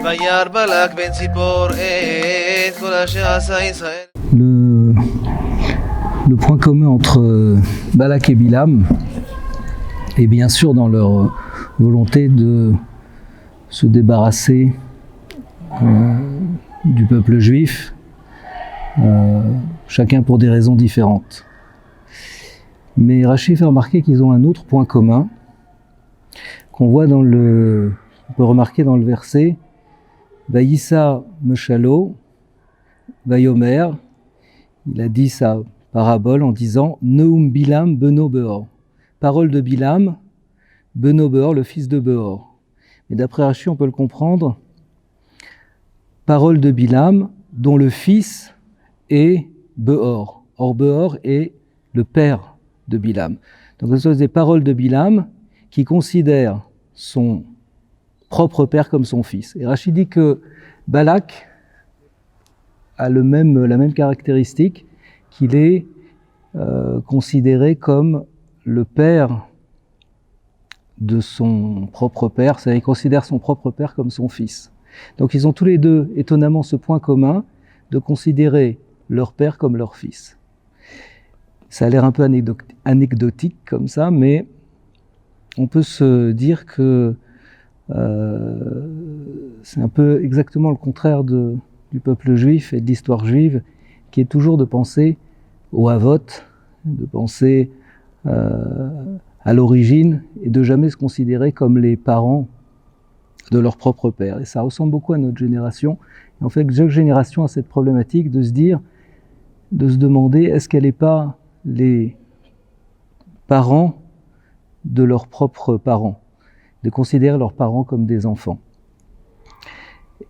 וירא בלק בן ציפור את כל אשר עשה ישראל. Le point commun entre Balak et Bilam est bien sûr dans leur volonté de se débarrasser du peuple juif, chacun pour des raisons différentes. Mais Rashi fait remarquer qu'ils ont un autre point commun qu'on voit on peut remarquer dans le verset Vayissa Meshalo, Vayomer, il a dit sa parabole en disant Neum Bilam Beno Beor, parole de Bilam, Beno Beor, le fils de Beor. Mais d'après Rashi, on peut le comprendre, parole de Bilam, dont le fils est Beor. Or, Beor est le père de Bilam. Donc, ce sont des paroles de Bilam qui considèrent son propre père comme son fils. Et Rashi dit que Balak a la même caractéristique, qu'il est considéré comme le père de son propre père, c'est-à-dire qu'il considère son propre père comme son fils. Donc ils ont tous les deux, étonnamment, ce point commun de considérer leur père comme leur fils. Ça a l'air un peu anecdotique comme ça, mais on peut se dire que c'est un peu exactement le contraire du peuple juif et de l'histoire juive, qui est toujours de penser au Havot, de penser à l'origine et de jamais se considérer comme les parents de leur propre père. Et ça ressemble beaucoup à notre génération. Et en fait, chaque génération a cette problématique de se demander est-ce qu'elle n'est pas les parents de leurs propres parents, de considérer leurs parents comme des enfants.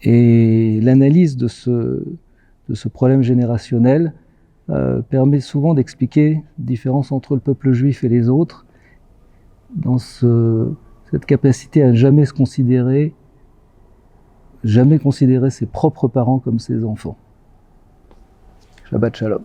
Et l'analyse de ce problème générationnel permet souvent d'expliquer la différence entre le peuple juif et les autres, dans cette capacité à jamais considérer ses propres parents comme ses enfants. Shabbat Shalom.